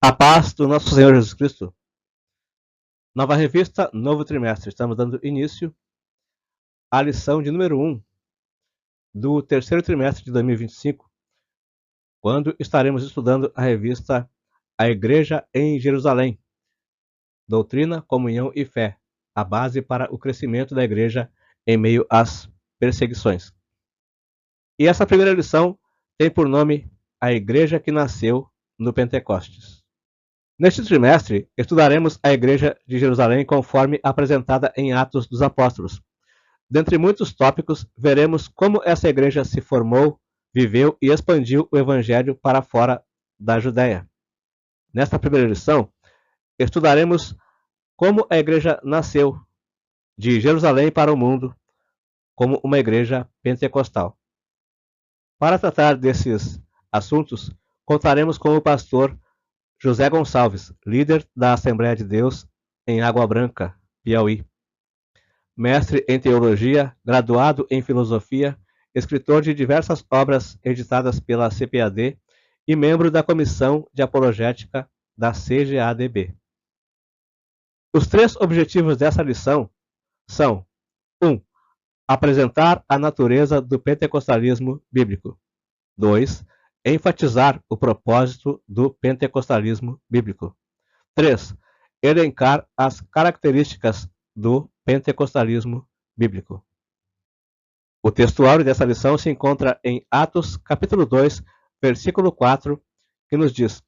A paz do nosso Senhor Jesus Cristo. Nova revista, novo trimestre. Estamos dando início à lição de número 1 do terceiro trimestre de 2025, quando estaremos estudando a revista A Igreja em Jerusalém, Doutrina, Comunhão e Fé, a base para o crescimento da igreja em meio às perseguições. E essa primeira lição tem por nome A Igreja que Nasceu no Pentecostes. Neste trimestre, estudaremos a Igreja de Jerusalém conforme apresentada em Atos dos Apóstolos. Dentre muitos tópicos, veremos como essa igreja se formou, viveu e expandiu o Evangelho para fora da Judéia. Nesta primeira lição, estudaremos como a igreja nasceu de Jerusalém para o mundo como uma igreja pentecostal. Para tratar desses assuntos, contaremos com o pastor José Gonçalves, líder da Assembleia de Deus em Água Branca, Piauí. Mestre em teologia, graduado em filosofia, escritor de diversas obras editadas pela CPAD e membro da Comissão de Apologética da CGADB. Os três objetivos dessa lição são: 1. Apresentar a natureza do pentecostalismo bíblico. 2. Enfatizar o propósito do pentecostalismo bíblico. 3. Elencar as características do pentecostalismo bíblico. O textuário dessa lição se encontra em Atos, capítulo 2, versículo 4, que nos diz: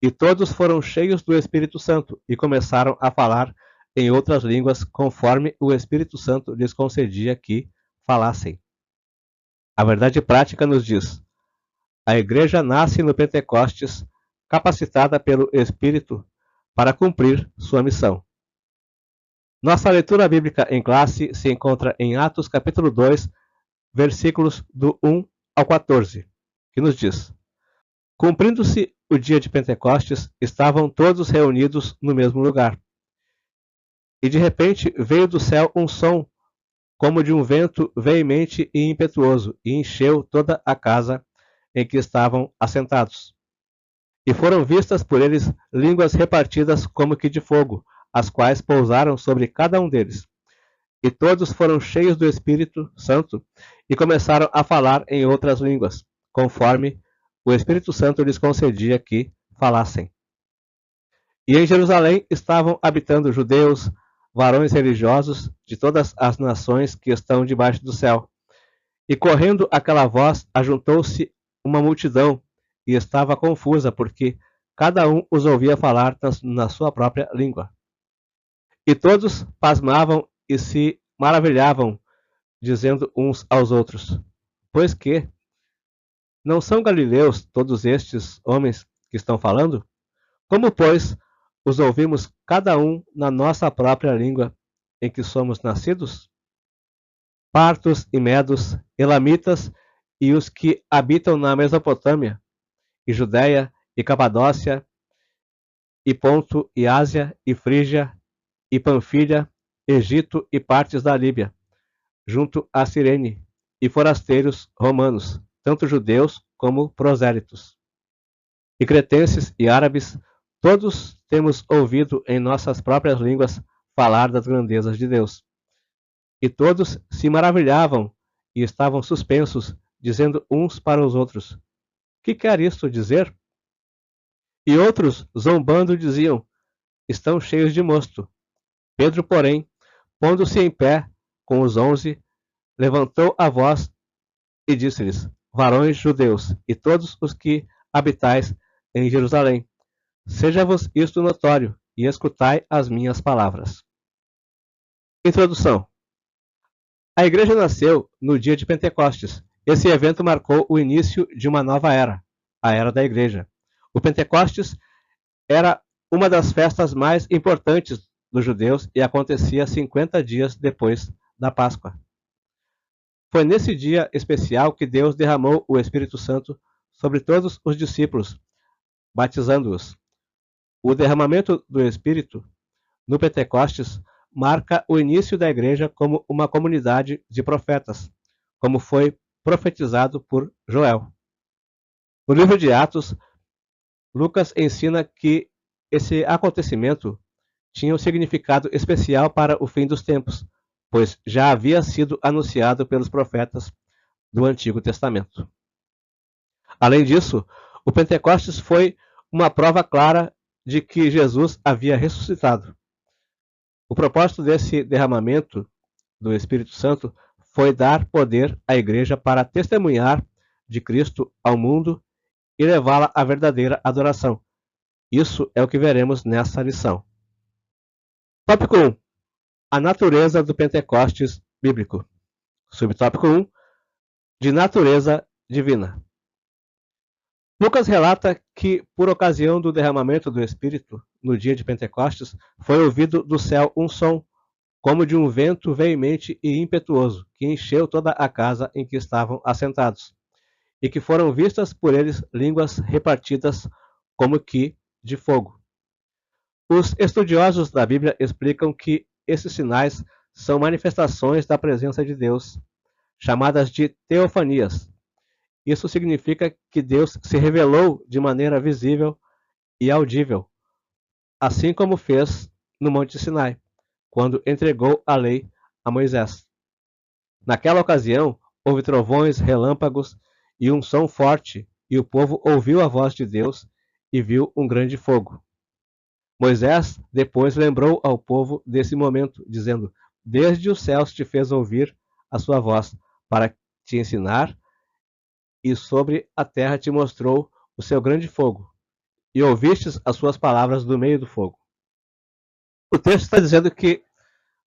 E todos foram cheios do Espírito Santo e começaram a falar em outras línguas, conforme o Espírito Santo lhes concedia que falassem. A verdade prática nos diz: a igreja nasce no Pentecostes, capacitada pelo Espírito para cumprir sua missão. Nossa leitura bíblica em classe se encontra em Atos capítulo 2, versículos do 1 ao 14, que nos diz: Cumprindo-se o dia de Pentecostes, estavam todos reunidos no mesmo lugar. E de repente veio do céu um som, como de um vento veemente e impetuoso, e encheu toda a casa em que estavam assentados. E foram vistas por eles línguas repartidas como que de fogo, as quais pousaram sobre cada um deles. E todos foram cheios do Espírito Santo e começaram a falar em outras línguas, conforme o Espírito Santo lhes concedia que falassem. E em Jerusalém estavam habitando judeus, varões religiosos de todas as nações que estão debaixo do céu. E correndo aquela voz, ajuntou-se uma multidão e estava confusa, porque cada um os ouvia falar na sua própria língua. E todos pasmavam e se maravilhavam, dizendo uns aos outros: Pois que? Não são galileus todos estes homens que estão falando? Como, pois, os ouvimos cada um na nossa própria língua em que somos nascidos? Partos e medos, elamitas e os que habitam na Mesopotâmia, e Judéia, e Capadócia, e Ponto, e Ásia, e Frígia, e Panfilha, Egito e partes da Líbia, junto a Cirene, e forasteiros romanos, tanto judeus como prosélitos. E cretenses e árabes, todos temos ouvido em nossas próprias línguas falar das grandezas de Deus. E todos se maravilhavam e estavam suspensos, dizendo uns para os outros: Que quer isto dizer? E outros, zombando, diziam: Estão cheios de mosto. Pedro, porém, pondo-se em pé com os 11, levantou a voz e disse-lhes: Varões judeus, e todos os que habitais em Jerusalém, seja-vos isto notório, e escutai as minhas palavras. Introdução. A igreja nasceu no dia de Pentecostes. Esse evento marcou o início de uma nova era, a era da igreja. O Pentecostes era uma das festas mais importantes dos judeus e acontecia 50 dias depois da Páscoa. Foi nesse dia especial que Deus derramou o Espírito Santo sobre todos os discípulos, batizando-os. O derramamento do Espírito no Pentecostes marca o início da igreja como uma comunidade de profetas, como foi profetizado por Joel. No livro de Atos, Lucas ensina que esse acontecimento tinha um significado especial para o fim dos tempos, pois já havia sido anunciado pelos profetas do Antigo Testamento. Além disso, o Pentecostes foi uma prova clara de que Jesus havia ressuscitado. O propósito desse derramamento do Espírito Santo foi dar poder à Igreja para testemunhar de Cristo ao mundo e levá-la à verdadeira adoração. Isso é o que veremos nessa lição. Tópico 1. A natureza do Pentecostes bíblico. Subtópico 1. De natureza divina. Lucas relata que, por ocasião do derramamento do Espírito, no dia de Pentecostes, foi ouvido do céu um som, como de um vento veemente e impetuoso, que encheu toda a casa em que estavam assentados, e que foram vistas por eles línguas repartidas como que de fogo. Os estudiosos da Bíblia explicam que esses sinais são manifestações da presença de Deus, chamadas de teofanias. Isso significa que Deus se revelou de maneira visível e audível, assim como fez no Monte Sinai, quando entregou a lei a Moisés. Naquela ocasião, houve trovões, relâmpagos e um som forte, e o povo ouviu a voz de Deus e viu um grande fogo. Moisés depois lembrou ao povo desse momento, dizendo: Desde os céus te fez ouvir a sua voz, para te ensinar, e sobre a terra te mostrou o seu grande fogo, e ouvistes as suas palavras do meio do fogo. O texto está dizendo que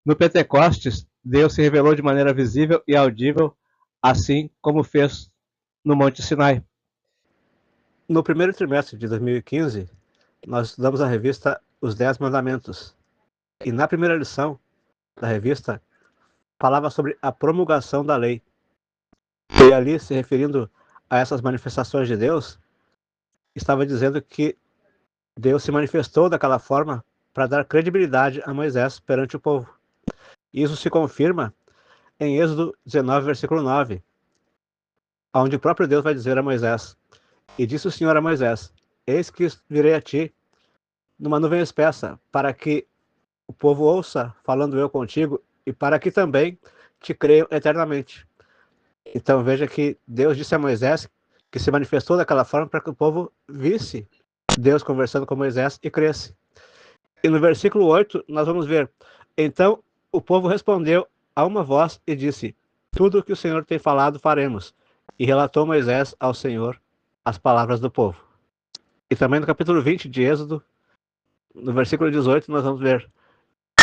no Pentecostes Deus se revelou de maneira visível e audível, assim como fez no Monte Sinai. No primeiro trimestre de 2015, nós estudamos a revista Os 10 Mandamentos. E na primeira lição da revista, falava sobre a promulgação da lei. E ali, se referindo a essas manifestações de Deus, estava dizendo que Deus se manifestou daquela forma para dar credibilidade a Moisés perante o povo. Isso se confirma em Êxodo 19, versículo 9, onde o próprio Deus vai dizer a Moisés: E disse o Senhor a Moisés: Eis que virei a ti numa nuvem espessa, para que o povo ouça, falando eu contigo, e para que também te creiam eternamente. Então veja que Deus disse a Moisés que se manifestou daquela forma para que o povo visse Deus conversando com Moisés e cresce. E no versículo 8 nós vamos ver: Então o povo respondeu a uma voz e disse: Tudo o que o Senhor tem falado faremos. E relatou Moisés ao Senhor as palavras do povo. E também no capítulo 20 de Êxodo, no versículo 18, nós vamos ver: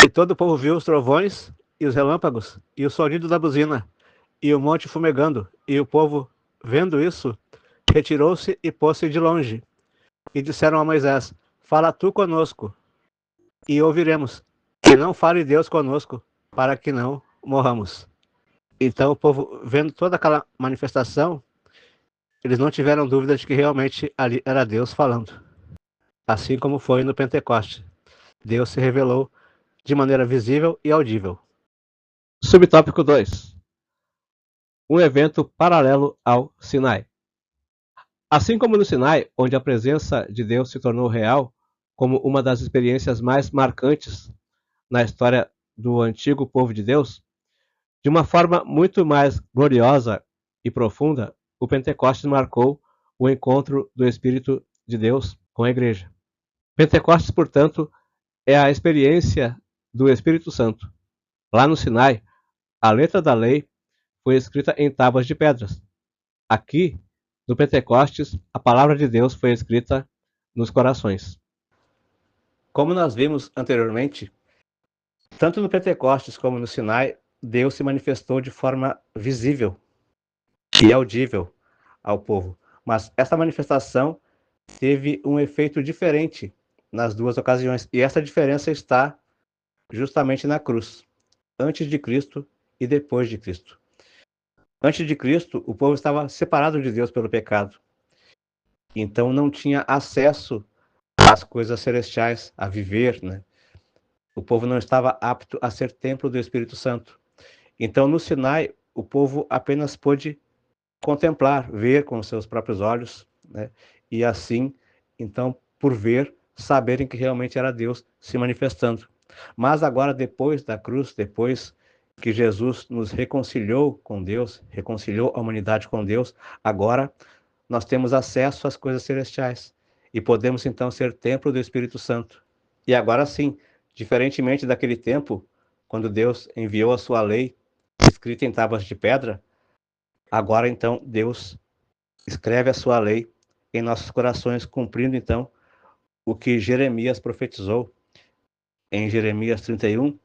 E todo o povo viu os trovões e os relâmpagos e o sonido da buzina e o monte fumegando, e o povo, vendo isso, retirou-se e pôs-se de longe. E disseram a Moisés: Fala tu conosco, e ouviremos, e não fale Deus conosco, para que não morramos. Então o povo, vendo toda aquela manifestação, eles não tiveram dúvida de que realmente ali era Deus falando. Assim como foi no Pentecoste. Deus se revelou de maneira visível e audível. Subtópico 2. Um evento paralelo ao Sinai. Assim como no Sinai, onde a presença de Deus se tornou real como uma das experiências mais marcantes na história do antigo povo de Deus, de uma forma muito mais gloriosa e profunda, o Pentecostes marcou o encontro do Espírito de Deus com a Igreja. Pentecostes, portanto, é a experiência do Espírito Santo. Lá no Sinai, a letra da lei foi escrita em tábuas de pedras. Aqui, no Pentecostes, a palavra de Deus foi escrita nos corações. Como nós vimos anteriormente, tanto no Pentecostes como no Sinai, Deus se manifestou de forma visível e audível ao povo. Mas essa manifestação teve um efeito diferente nas duas ocasiões. E essa diferença está justamente na cruz, antes de Cristo e depois de Cristo. Antes de Cristo, o povo estava separado de Deus pelo pecado. Então não tinha acesso às coisas celestiais, a viver, né? O povo não estava apto a ser templo do Espírito Santo. Então no Sinai, o povo apenas pôde contemplar, ver com seus próprios olhos, né? E assim então, por ver, saberem que realmente era Deus se manifestando. Mas agora, depois da cruz, depois que Jesus nos reconciliou com Deus, reconciliou a humanidade com Deus, agora nós temos acesso às coisas celestiais e podemos então ser templo do Espírito Santo. E agora sim, diferentemente daquele tempo, quando Deus enviou a sua lei escrita em tábuas de pedra, agora então Deus escreve a sua lei em nossos corações, cumprindo então o que Jeremias profetizou em Jeremias 31,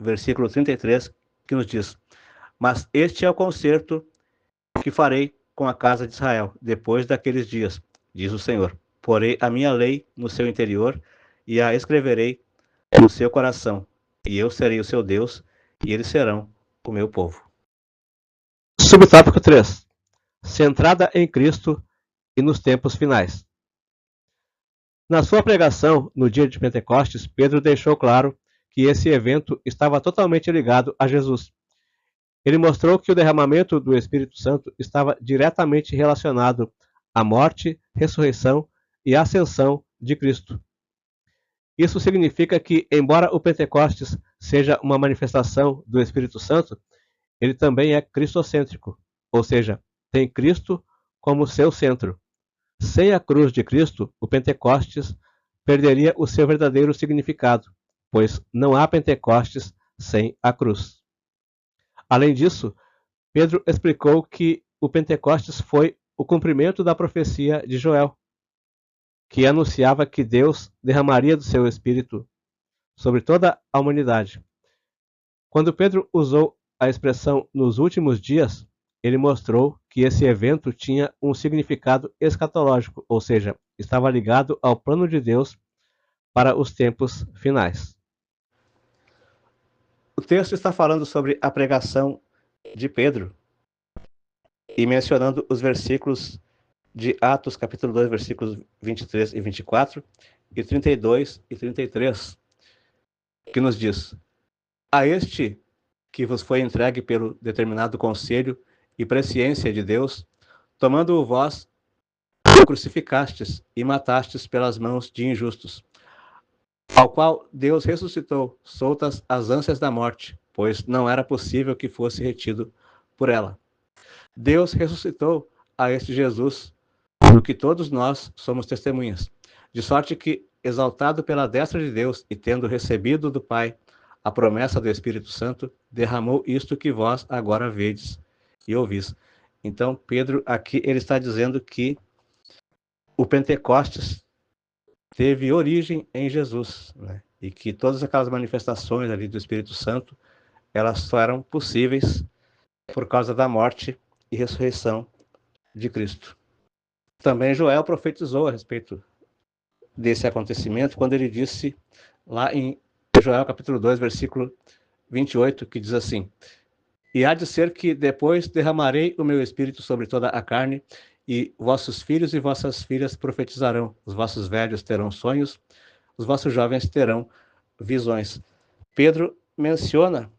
versículo 33, que nos diz: Mas este é o concerto que farei com a casa de Israel depois daqueles dias, diz o Senhor. Porei a minha lei no seu interior e a escreverei no seu coração, e eu serei o seu Deus, e eles serão o meu povo. Subtópico 3. Centrada em Cristo e nos tempos finais. Na sua pregação no dia de Pentecostes, Pedro deixou claro que esse evento estava totalmente ligado a Jesus. Ele mostrou que o derramamento do Espírito Santo estava diretamente relacionado à morte, ressurreição e ascensão de Cristo. Isso significa que, embora o Pentecostes seja uma manifestação do Espírito Santo, ele também é cristocêntrico, ou seja, tem Cristo como seu centro. Sem a cruz de Cristo, o Pentecostes perderia o seu verdadeiro significado, pois não há Pentecostes sem a cruz. Além disso, Pedro explicou que o Pentecostes foi o cumprimento da profecia de Joel, que anunciava que Deus derramaria do seu Espírito sobre toda a humanidade. Quando Pedro usou a expressão nos últimos dias, ele mostrou que esse evento tinha um significado escatológico, ou seja, estava ligado ao plano de Deus para os tempos finais. O texto está falando sobre a pregação de Pedro e mencionando os versículos de Atos, capítulo 2, versículos 23 e 24, e 32 e 33, que nos diz: A este que vos foi entregue pelo determinado conselho e presciência de Deus, tomando-o vós, o crucificastes e matastes pelas mãos de injustos, ao qual Deus ressuscitou, soltas as ânsias da morte, pois não era possível que fosse retido por ela. Deus ressuscitou a este Jesus, do que todos nós somos testemunhas, de sorte que, exaltado pela destra de Deus e tendo recebido do Pai a promessa do Espírito Santo, derramou isto que vós agora vedes e ouvis. Então, Pedro aqui ele está dizendo que o Pentecostes teve origem em Jesus, né? E que todas aquelas manifestações ali do Espírito Santo, elas só eram possíveis por causa da morte e ressurreição de Cristo. Também Joel profetizou a respeito desse acontecimento quando ele disse lá em Joel capítulo 2, versículo 28, que diz assim: E há de ser que depois derramarei o meu espírito sobre toda a carne, e vossos filhos e vossas filhas profetizarão, os vossos velhos terão sonhos, os vossos jovens terão visões. Pedro menciona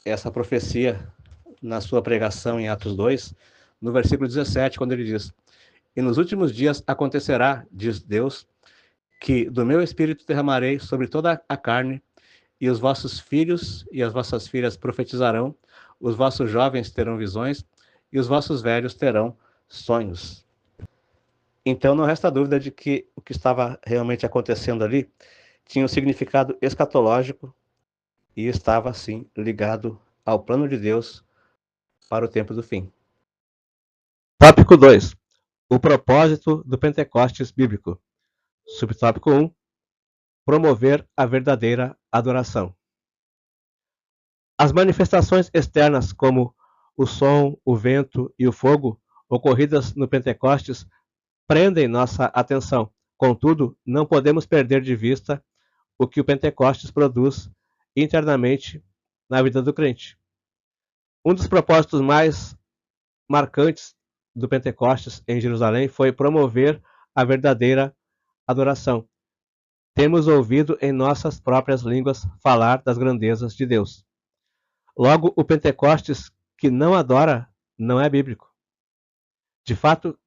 essa profecia na sua pregação em Atos 2, no versículo 17, quando ele diz: E nos últimos dias acontecerá, diz Deus, que do meu espírito derramarei sobre toda a carne, e os vossos filhos e as vossas filhas profetizarão, os vossos jovens terão visões, e os vossos velhos terão sonhos. Então não resta dúvida de que o que estava realmente acontecendo ali tinha um significado escatológico e estava, sim, ligado ao plano de Deus para o tempo do fim. Tópico 2. O propósito do Pentecostes bíblico. Subtópico 1. Promover a verdadeira adoração. As manifestações externas, como o som, o vento e o fogo, ocorridas no Pentecostes, prendem nossa atenção. Contudo, não podemos perder de vista o que o Pentecostes produz internamente na vida do crente. Um dos propósitos mais marcantes do Pentecostes em Jerusalém foi promover a verdadeira adoração. Temos ouvido em nossas próprias línguas falar das grandezas de Deus. Logo, o Pentecostes que não adora não é bíblico. De fato,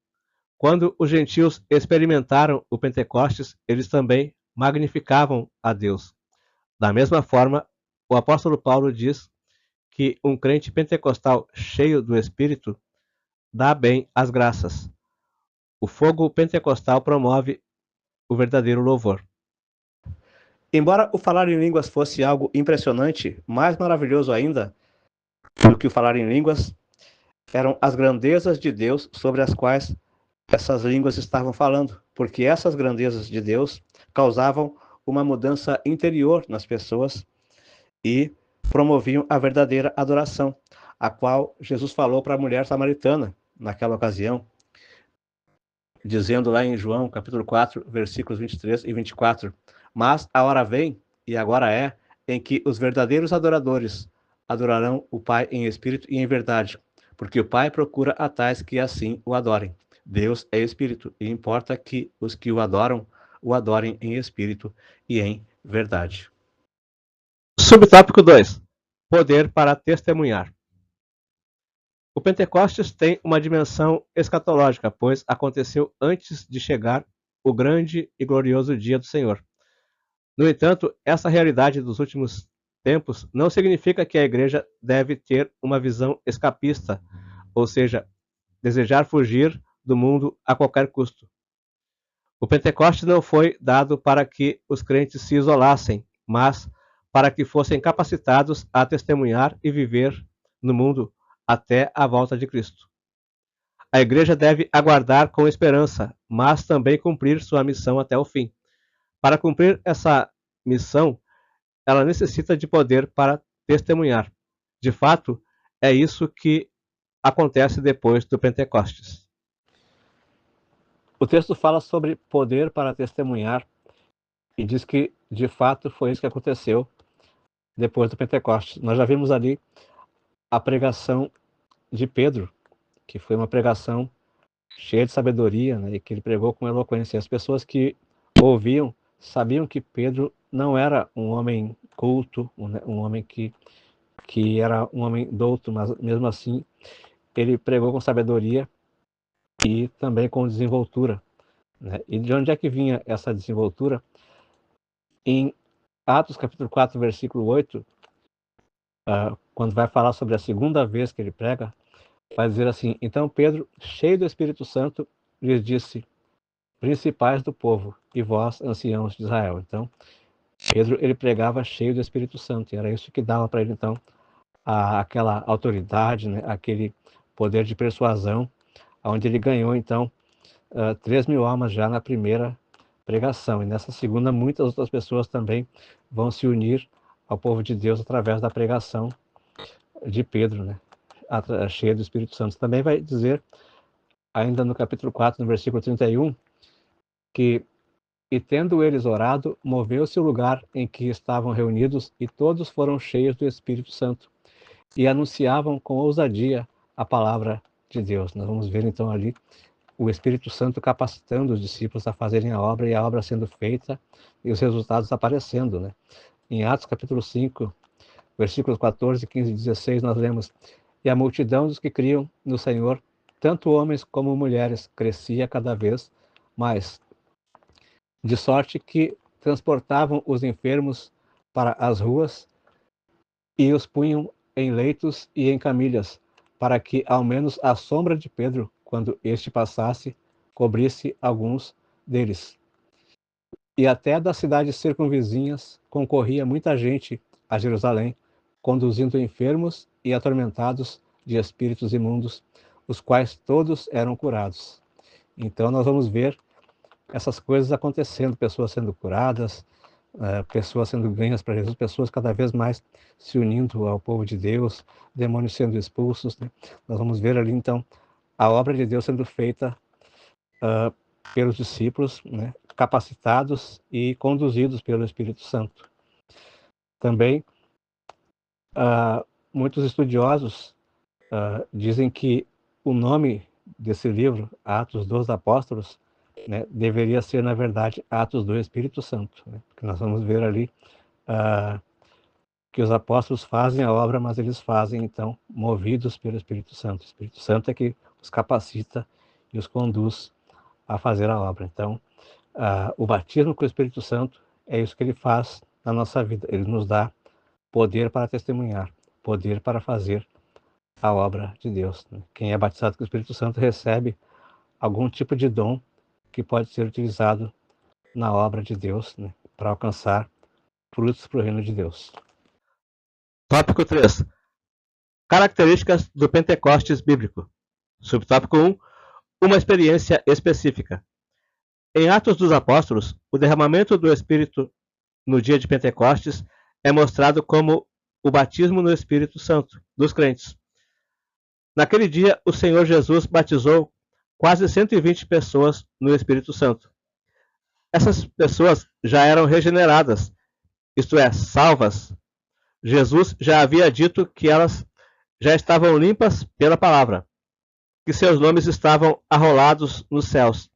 Quando os gentios experimentaram o Pentecostes, eles também magnificavam a Deus. Da mesma forma, o apóstolo Paulo diz que um crente pentecostal cheio do Espírito dá bem as graças. O fogo pentecostal promove o verdadeiro louvor. Embora o falar em línguas fosse algo impressionante, mais maravilhoso ainda do que o falar em línguas eram as grandezas de Deus sobre as quais essas línguas estavam falando, porque essas grandezas de Deus causavam uma mudança interior nas pessoas e promoviam a verdadeira adoração, a qual Jesus falou para a mulher samaritana naquela ocasião, dizendo lá em João, capítulo 4, versículos 23 e 24: mas a hora vem, e agora é, em que os verdadeiros adoradores adorarão o Pai em espírito e em verdade, porque o Pai procura a tais que assim o adorem. Deus é espírito, e importa que os que o adorem em espírito e em verdade. Subtópico 2. Poder para testemunhar. O Pentecostes tem uma dimensão escatológica, pois aconteceu antes de chegar o grande e glorioso dia do Senhor. No entanto, essa realidade dos últimos tempos não significa que a igreja deve ter uma visão escapista, ou seja, desejar fugir do mundo a qualquer custo. O Pentecostes não foi dado para que os crentes se isolassem, mas para que fossem capacitados a testemunhar e viver no mundo até a volta de Cristo. A igreja deve aguardar com esperança, mas também cumprir sua missão até o fim. Para cumprir essa missão, ela necessita de poder para testemunhar. De fato, é isso que acontece depois do Pentecostes. O texto fala sobre poder para testemunhar e diz que, de fato, foi isso que aconteceu depois do Pentecostes. Nós já vimos ali a pregação de Pedro, que foi uma pregação cheia de sabedoria, né, e que ele pregou com eloquência. As pessoas que ouviam sabiam que Pedro não era um homem culto, um homem que era um homem douto, mas mesmo assim ele pregou com sabedoria e também com desenvoltura, né? E de onde é que vinha essa desenvoltura? Em Atos capítulo 4, versículo 8, quando vai falar sobre a segunda vez que ele prega, vai dizer assim: então Pedro, cheio do Espírito Santo, lhes disse: principais do povo, e vós, anciãos de Israel. Então, Pedro, ele pregava cheio do Espírito Santo, e era isso que dava para ele, então, aquela autoridade, né, aquele poder de persuasão, onde ele ganhou, então, 3.000 almas já na primeira pregação. E nessa segunda, muitas outras pessoas também vão se unir ao povo de Deus através da pregação de Pedro, né, cheio do Espírito Santo. Também vai dizer, ainda no capítulo 4, no versículo 31, que e tendo eles orado, moveu-se o lugar em que estavam reunidos, e todos foram cheios do Espírito Santo, e anunciavam com ousadia a palavra de Deus. Nós vamos ver então ali o Espírito Santo capacitando os discípulos a fazerem a obra, e a obra sendo feita, e os resultados aparecendo, né? Em Atos capítulo 5, versículos 14, 15 e 16, nós lemos: e a multidão dos que criam no Senhor, tanto homens como mulheres, crescia cada vez mais, de sorte que transportavam os enfermos para as ruas e os punham em leitos e em camilhas, para que ao menos a sombra de Pedro, quando este passasse, cobrisse alguns deles. E até das cidades circunvizinhas concorria muita gente a Jerusalém, conduzindo enfermos e atormentados de espíritos imundos, os quais todos eram curados. Então nós vamos ver essas coisas acontecendo, pessoas sendo curadas, pessoas sendo ganhas para Jesus, pessoas cada vez mais se unindo ao povo de Deus, demônios sendo expulsos, né? Nós vamos ver ali então a obra de Deus sendo feita pelos discípulos, né, capacitados e conduzidos pelo Espírito Santo. Também muitos estudiosos dizem que o nome desse livro, Atos dos Apóstolos, né, deveria ser, na verdade, Atos do Espírito Santo, né? Porque nós vamos ver ali que os apóstolos fazem a obra, mas eles fazem, então, movidos pelo Espírito Santo. O Espírito Santo é que os capacita e os conduz a fazer a obra. Então, o batismo com o Espírito Santo é isso que ele faz na nossa vida. Ele nos dá poder para testemunhar, poder para fazer a obra de Deus. Quem é batizado com o Espírito Santo recebe algum tipo de dom que pode ser utilizado na obra de Deus, né, para alcançar frutos para o reino de Deus. Tópico 3. Características do Pentecostes bíblico. Subtópico 1. Uma experiência específica. Em Atos dos Apóstolos, o derramamento do Espírito no dia de Pentecostes é mostrado como o batismo no Espírito Santo dos crentes. Naquele dia, o Senhor Jesus batizou quase 120 pessoas no Espírito Santo. Essas pessoas já eram regeneradas, isto é, salvas. Jesus já havia dito que elas já estavam limpas pela palavra, que seus nomes estavam arrolados nos céus.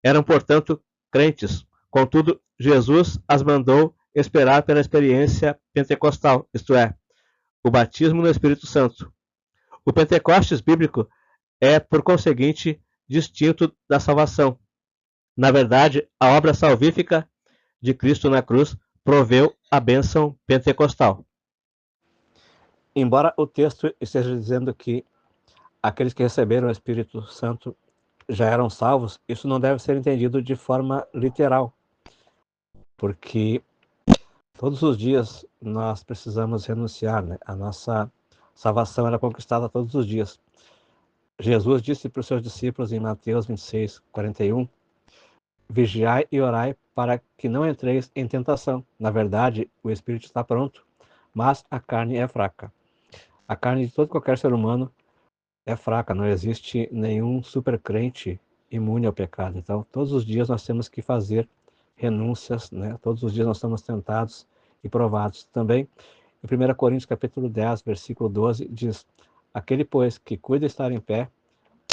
Eram, portanto, crentes. Contudo, Jesus as mandou esperar pela experiência pentecostal, isto é, o batismo no Espírito Santo. O Pentecostes bíblico é, por conseguinte, distinto da salvação. Na verdade, a obra salvífica de Cristo na cruz proveu a bênção pentecostal. Embora o texto esteja dizendo que aqueles que receberam o Espírito Santo já eram salvos, isso não deve ser entendido de forma literal, porque todos os dias nós precisamos renunciar, né? A nossa salvação era conquistada todos os dias. Jesus disse para os seus discípulos em Mateus 26, 41, vigiai e orai para que não entreis em tentação. Na verdade, o espírito está pronto, mas a carne é fraca. A carne de todo qualquer ser humano é fraca, não existe nenhum supercrente imune ao pecado. Então, todos os dias nós temos que fazer renúncias, né? Todos os dias nós somos tentados e provados. Também, em 1 Coríntios capítulo 10, versículo 12, diz, aquele, pois, que cuida estar em pé,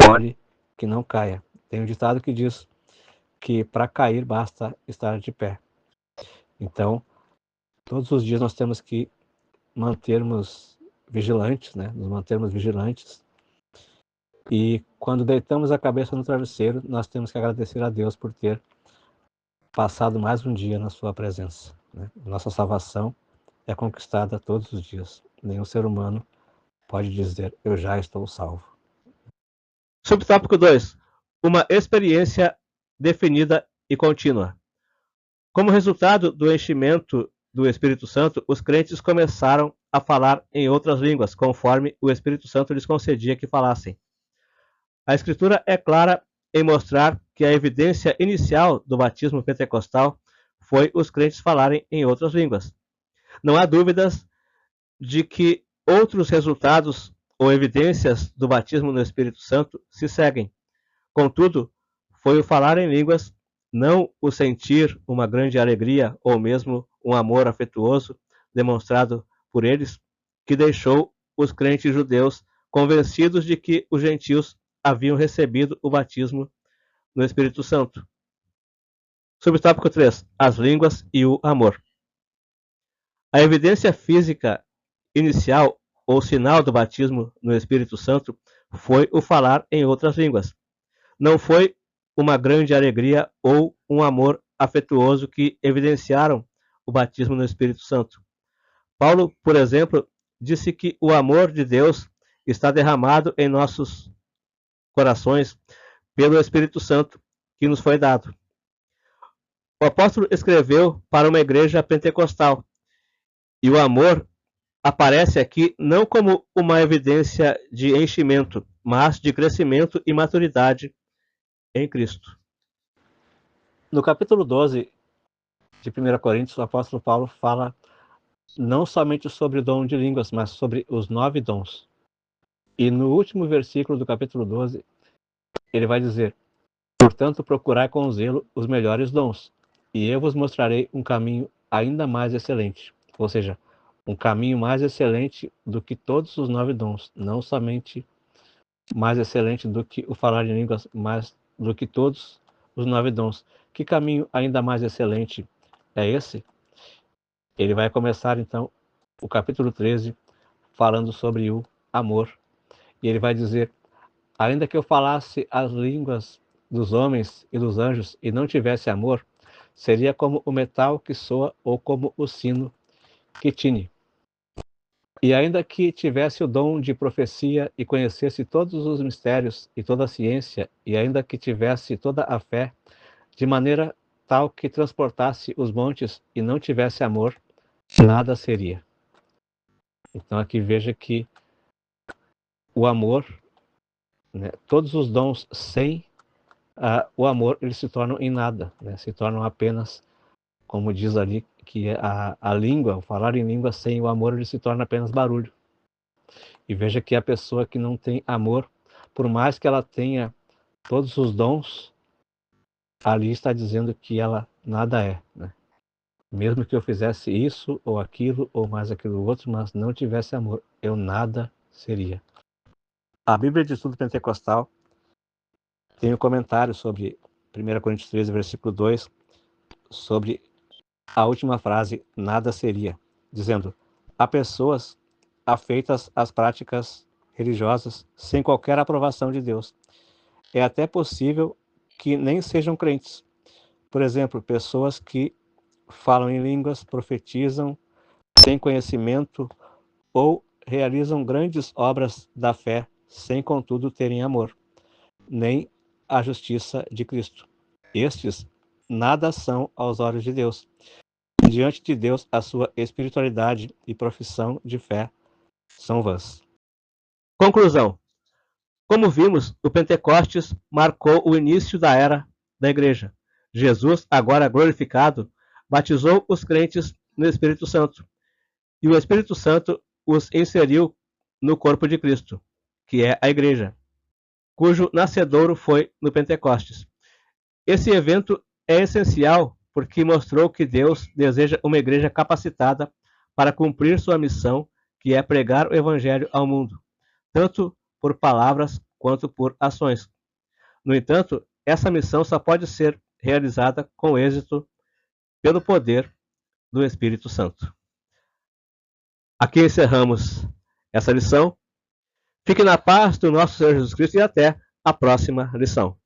olhe que não caia. Tem um ditado que diz que para cair basta estar de pé. Então, todos os dias nós temos que mantermos vigilantes, né? Nos mantermos vigilantes. E quando deitamos a cabeça no travesseiro, nós temos que agradecer a Deus por ter passado mais um dia na sua presença, né? Nossa salvação é conquistada todos os dias. Nenhum ser humano pode dizer, eu já estou salvo. Subtópico 2. Uma experiência definida e contínua. Como resultado do enchimento do Espírito Santo, os crentes começaram a falar em outras línguas, conforme o Espírito Santo lhes concedia que falassem. A Escritura é clara em mostrar que a evidência inicial do batismo pentecostal foi os crentes falarem em outras línguas. Não há dúvidas de que outros resultados ou evidências do batismo no Espírito Santo se seguem. Contudo, foi o falar em línguas, não o sentir uma grande alegria ou mesmo um amor afetuoso demonstrado por eles, que deixou os crentes judeus convencidos de que os gentios haviam recebido o batismo no Espírito Santo. Subtópico 3. As línguas e o amor. A evidência física inicial ou sinal do batismo no Espírito Santo foi o falar em outras línguas. Não foi uma grande alegria ou um amor afetuoso que evidenciaram o batismo no Espírito Santo. Paulo, por exemplo, disse que o amor de Deus está derramado em nossos corações pelo Espírito Santo que nos foi dado. O apóstolo escreveu para uma igreja pentecostal, e o amor aparece aqui não como uma evidência de enchimento, mas de crescimento e maturidade em Cristo. No capítulo 12 de 1 Coríntios, o apóstolo Paulo fala não somente sobre o dom de línguas, mas sobre os 9 dons. E no último versículo do capítulo 12, ele vai dizer, portanto, procurai com zelo os melhores dons, e eu vos mostrarei um caminho ainda mais excelente. Ou seja, um caminho mais excelente do que todos os 9 dons, não somente mais excelente do que o falar em línguas, mas do que todos os 9 dons. Que caminho ainda mais excelente é esse? Ele vai começar então o capítulo 13 falando sobre o amor. E ele vai dizer, ainda que eu falasse as línguas dos homens e dos anjos e não tivesse amor, seria como o metal que soa ou como o sino que tine. E ainda que tivesse o dom de profecia e conhecesse todos os mistérios e toda a ciência, e ainda que tivesse toda a fé, de maneira tal que transportasse os montes e não tivesse amor, nada seria. Então aqui veja que o amor, né, todos os dons sem o amor, eles se tornam em nada, né, se tornam apenas, como diz ali, que a língua, o falar em língua sem o amor, ele se torna apenas barulho. E veja que a pessoa que não tem amor, por mais que ela tenha todos os dons, ali está dizendo que ela nada é, né? Mesmo que eu fizesse isso ou aquilo ou mais aquilo outro, mas não tivesse amor, eu nada seria. A Bíblia de Estudo Pentecostal tem um comentário sobre 1 Coríntios 13, versículo 2, sobre a última frase, nada seria, dizendo: há pessoas afeitas às práticas religiosas sem qualquer aprovação de Deus. É até possível que nem sejam crentes. Por exemplo, pessoas que falam em línguas, profetizam sem conhecimento ou realizam grandes obras da fé sem, contudo, terem amor, nem a justiça de Cristo. Estes nada são aos olhos de Deus. Diante de Deus, a sua espiritualidade e profissão de fé são vãs. Conclusão. Como vimos, o Pentecostes marcou o início da era da Igreja. Jesus, agora glorificado, batizou os crentes no Espírito Santo, e o Espírito Santo os inseriu no corpo de Cristo, que é a Igreja, cujo nascedouro foi no Pentecostes. Esse evento é essencial porque mostrou que Deus deseja uma igreja capacitada para cumprir sua missão, que é pregar o Evangelho ao mundo, tanto por palavras quanto por ações. No entanto, essa missão só pode ser realizada com êxito pelo poder do Espírito Santo. Aqui encerramos essa lição. Fique na paz do nosso Senhor Jesus Cristo e até a próxima lição.